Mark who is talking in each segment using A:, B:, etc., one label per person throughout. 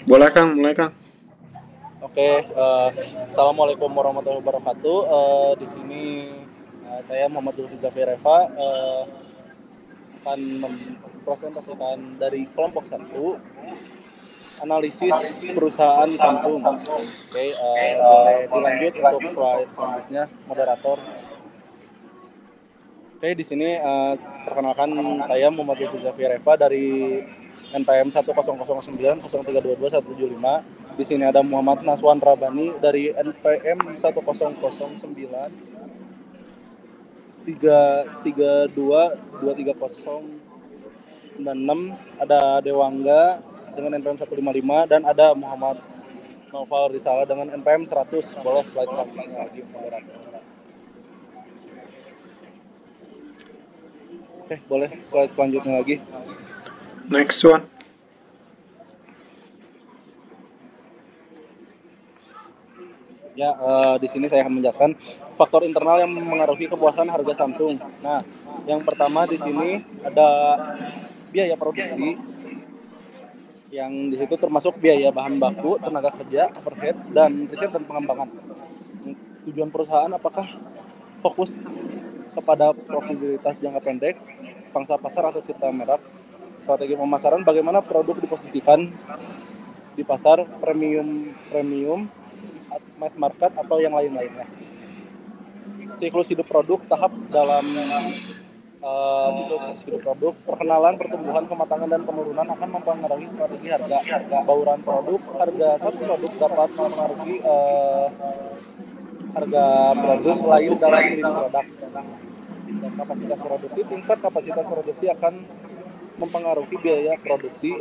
A: Boleh Kang, mulai Kang.
B: Oke, assalamualaikum warahmatullahi wabarakatuh. Di sini saya Muhammad Zulfi Reva akan mempresentasikan dari kelompok satu analisis perusahaan Samsung. Oke, boleh dilanjut untuk slide selanjutnya, moderator. Oke, di sini perkenalkan saya Muhammad Zulfi Reva dari NPM 1009090322175. Di sini ada Muhammad Naswan Rabani dari NPM 10092 332 23096. Ada Dewangga dengan NPM 155 dan ada Muhammad Noval Risala dengan NPM 100. Boleh slide selanjutnya lagi, moderator. Oke, boleh slide selanjutnya lagi.
A: Next one.
B: Ya, di sini saya akan menjelaskan faktor internal yang mengaruhi kepuasan harga Samsung. Nah, yang pertama di sini ada biaya produksi, yang di situ termasuk biaya bahan baku, tenaga kerja, overhead, dan riset dan pengembangan. Tujuan perusahaan apakah fokus kepada profitabilitas jangka pendek, pangsa pasar atau citra merek, strategi pemasaran, bagaimana produk diposisikan di pasar premium, mass market atau yang lain-lainnya. Siklus hidup produk, tahap dalam siklus hidup produk, perkenalan, pertumbuhan, kematangan, dan penurunan akan mempengaruhi strategi harga. Bauran produk, harga satu produk dapat mempengaruhi harga produk lain dalam lini produk. Dan kapasitas produksi, tingkat kapasitas produksi akan mempengaruhi biaya produksi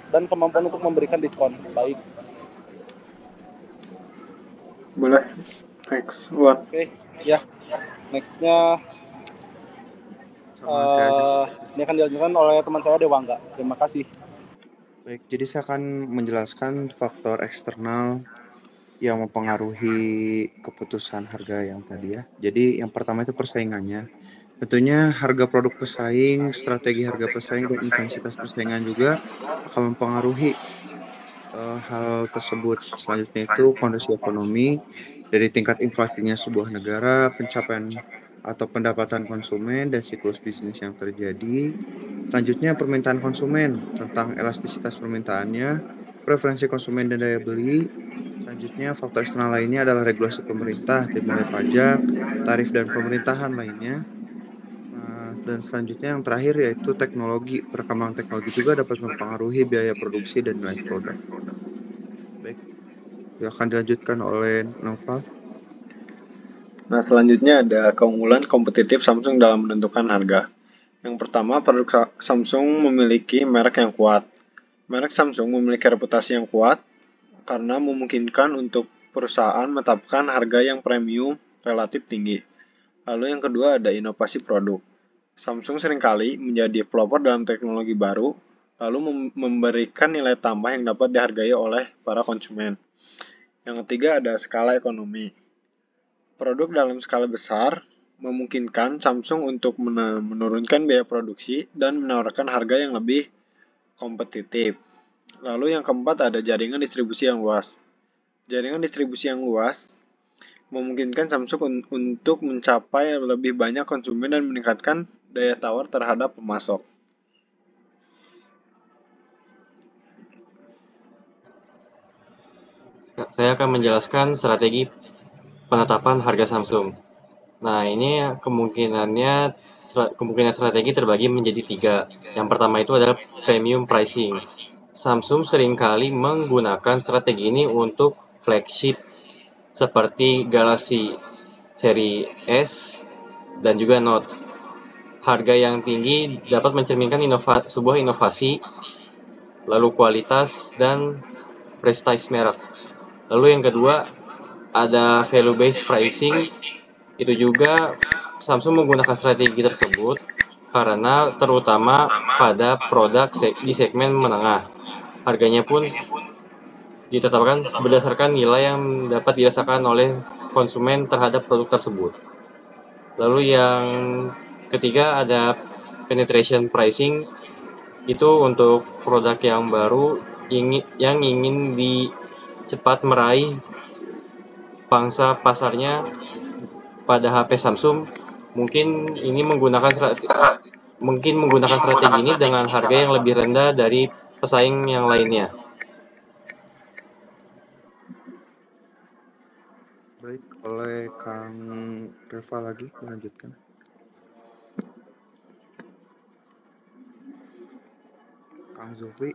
B: dan kemampuan untuk memberikan diskon. Baik.
A: Boleh. Next one.
B: Oke, ya. Nextnya ini akan dilanjutkan oleh teman saya Dewangga. Terima kasih.
C: Baik, jadi saya akan menjelaskan faktor eksternal yang mempengaruhi keputusan harga yang tadi ya. Jadi yang pertama itu persaingannya. Tentunya harga produk pesaing, strategi harga pesaing, dan intensitas persaingan juga akan mempengaruhi hal tersebut. Selanjutnya itu kondisi ekonomi, dari tingkat inflasinya sebuah negara, pencapaian atau pendapatan konsumen, dan siklus bisnis yang terjadi. Selanjutnya permintaan konsumen, tentang elastisitas permintaannya, preferensi konsumen dan daya beli. Selanjutnya faktor eksternal lainnya adalah regulasi pemerintah, dimulai pajak, tarif dan pemerintahan lainnya. Nah, dan selanjutnya yang terakhir yaitu teknologi. Perkembangan teknologi juga dapat mempengaruhi biaya produksi dan nilai produk. Baik, akan dilanjutkan oleh Noval.
A: Nah, selanjutnya ada keunggulan kompetitif Samsung dalam menentukan harga. Yang pertama, produk Samsung memiliki merek yang kuat. Merek Samsung memiliki reputasi yang kuat karena memungkinkan untuk perusahaan menetapkan harga yang premium relatif tinggi. Lalu yang kedua ada inovasi produk. Samsung seringkali menjadi developer dalam teknologi baru, lalu memberikan nilai tambah yang dapat dihargai oleh para konsumen. Yang ketiga ada skala ekonomi. Produk dalam skala besar memungkinkan Samsung untuk menurunkan biaya produksi dan menawarkan harga yang lebih kompetitif. Lalu yang keempat ada jaringan distribusi yang luas. Jaringan distribusi yang luas memungkinkan Samsung untuk mencapai lebih banyak konsumen dan meningkatkan daya tawar terhadap pemasok.
D: Saya akan menjelaskan strategi penetapan harga Samsung. Nah, ini kemungkinan strategi terbagi menjadi 3. Yang pertama itu adalah premium pricing. Samsung seringkali menggunakan strategi ini untuk flagship seperti Galaxy seri S dan juga Note. Harga yang tinggi dapat mencerminkan sebuah inovasi, lalu kualitas dan prestige merek. Lalu yang kedua ada value based pricing. Itu juga Samsung menggunakan strategi tersebut karena terutama pada produk di segmen menengah. Harganya pun ditetapkan berdasarkan nilai yang dapat dirasakan oleh konsumen terhadap produk tersebut. Lalu yang ketiga ada penetration pricing. Itu untuk produk yang baru yang ingin cepat meraih pangsa pasarnya pada HP Samsung, mungkin menggunakan strategi ini dengan harga yang lebih rendah dari pesaing yang lainnya.
C: Baik, oleh Kang Reva lagi melanjutkan. Kang Zulfi.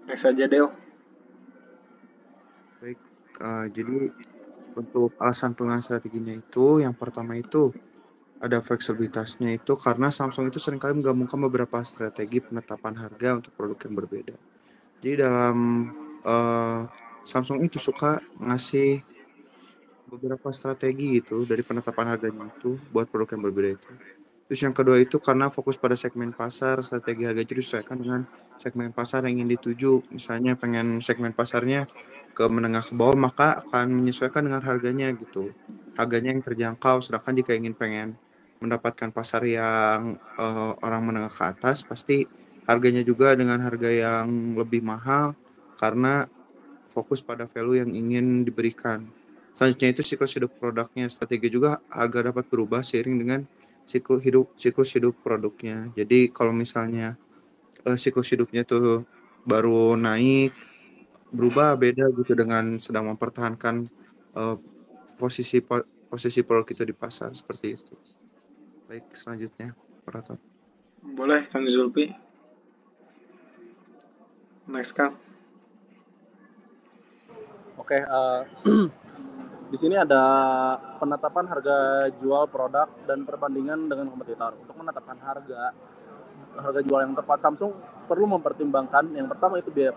A: Next aja, Deo.
C: Baik, jadi untuk alasan penggunaan strateginya itu, yang pertama itu ada fleksibilitasnya itu karena Samsung itu seringkali menggabungkan beberapa strategi penetapan harga untuk produk yang berbeda. Jadi dalam Samsung itu suka ngasih beberapa strategi gitu dari penetapan harganya itu buat produk yang berbeda itu. Terus yang kedua itu karena fokus pada segmen pasar, strategi harga itu disesuaikan dengan segmen pasar yang ingin dituju. Misalnya pengen segmen pasarnya ke menengah ke bawah, maka akan menyesuaikan dengan harganya gitu. Harganya yang terjangkau, sedangkan jika ingin pengen mendapatkan pasar yang orang menengah ke atas, pasti harganya juga dengan harga yang lebih mahal karena fokus pada value yang ingin diberikan. Selanjutnya itu siklus hidup produknya. Strategi juga harga dapat berubah seiring dengan siklus hidup produknya. Jadi kalau misalnya siklus hidupnya itu baru naik, berubah beda gitu dengan sedang mempertahankan eh, posisi produk itu di pasar seperti itu. Baik, selanjutnya, operator.
A: Boleh, Kang Zulfi. Next, Kang.
B: Oke, di sini ada penetapan harga jual produk dan perbandingan dengan kompetitor. Untuk menetapkan harga jual yang tepat, Samsung perlu mempertimbangkan yang pertama itu biaya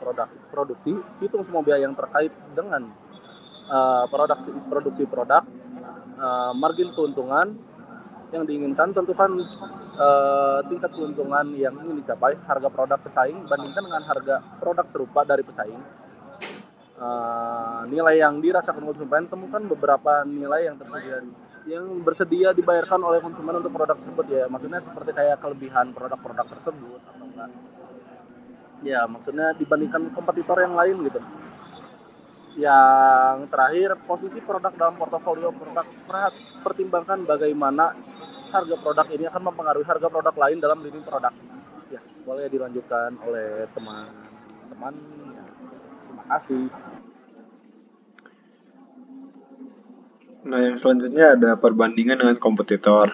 B: produksi, hitung semua biaya yang terkait dengan produksi produk, margin keuntungan yang diinginkan, tentukan tingkat keuntungan yang ingin dicapai, harga produk pesaing bandingkan dengan harga produk serupa dari pesaing. Nilai yang dirasakan konsumen, temukan beberapa nilai yang bersedia dibayarkan oleh konsumen untuk produk tersebut, ya maksudnya seperti kayak kelebihan produk-produk tersebut atau enggak, ya maksudnya dibandingkan kompetitor yang lain gitu. Yang terakhir, posisi produk dalam portofolio produk. Pertimbangkan bagaimana harga produk ini akan mempengaruhi harga produk lain dalam lini produk. Ya, boleh dilanjutkan oleh teman-teman. Ya, terima kasih.
A: Nah, yang selanjutnya ada perbandingan dengan kompetitor.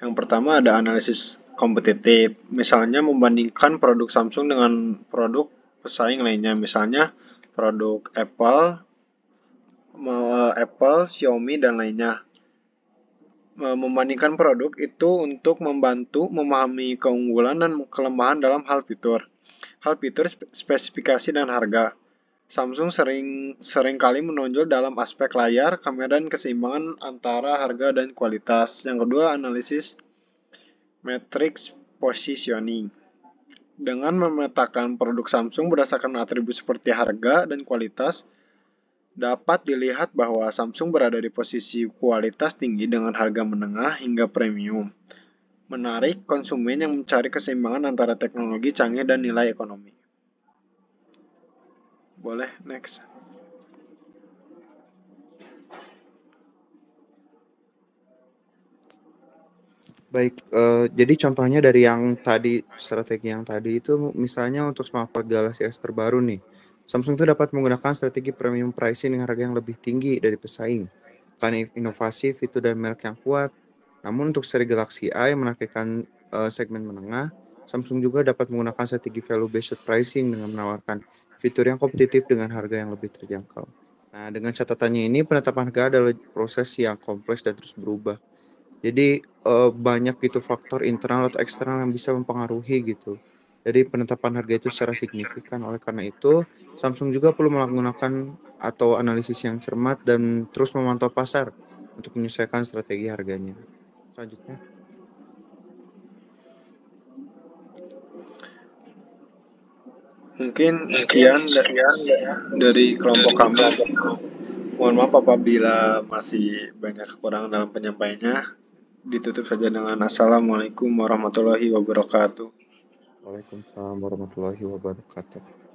A: Yang pertama ada analisis kompetitif. Misalnya membandingkan produk Samsung dengan produk pesaing lainnya. Misalnya produk Apple, Xiaomi, dan lainnya. Membandingkan produk itu untuk membantu memahami keunggulan dan kelemahan dalam hal fitur, spesifikasi, dan harga. Samsung sering kali menonjol dalam aspek layar, kamera, dan keseimbangan antara harga dan kualitas. Yang kedua, analisis matrix positioning. Dengan memetakan produk Samsung berdasarkan atribut seperti harga dan kualitas, dapat dilihat bahwa Samsung berada di posisi kualitas tinggi dengan harga menengah hingga premium. Menarik konsumen yang mencari keseimbangan antara teknologi canggih dan nilai ekonomi. Boleh, next.
C: Baik, jadi contohnya dari yang tadi, strategi yang tadi itu, misalnya untuk smartphone Galaxy S terbaru nih, Samsung itu dapat menggunakan strategi premium pricing dengan harga yang lebih tinggi dari pesaing, karena inovasi, fitur, dan merek yang kuat. Namun untuk seri Galaxy A yang menargetkan segmen menengah, Samsung juga dapat menggunakan strategi value-based pricing dengan menawarkan fitur yang kompetitif dengan harga yang lebih terjangkau. Nah, dengan catatannya ini, penetapan harga adalah proses yang kompleks dan terus berubah. Jadi banyak gitu faktor internal atau eksternal yang bisa mempengaruhi gitu. Jadi penetapan harga itu secara signifikan. Oleh karena itu, Samsung juga perlu menggunakan atau analisis yang cermat dan terus memantau pasar untuk menyesuaikan strategi harganya. Selanjutnya,
A: Mungkin sekian dari kelompok kami. Mohon maaf apabila masih banyak kekurangan dalam penyampaiannya. ditutup saja dengan Assalamualaikum warahmatullahi wabarakatuh.
C: Waalaikumsalam warahmatullahi wabarakatuh.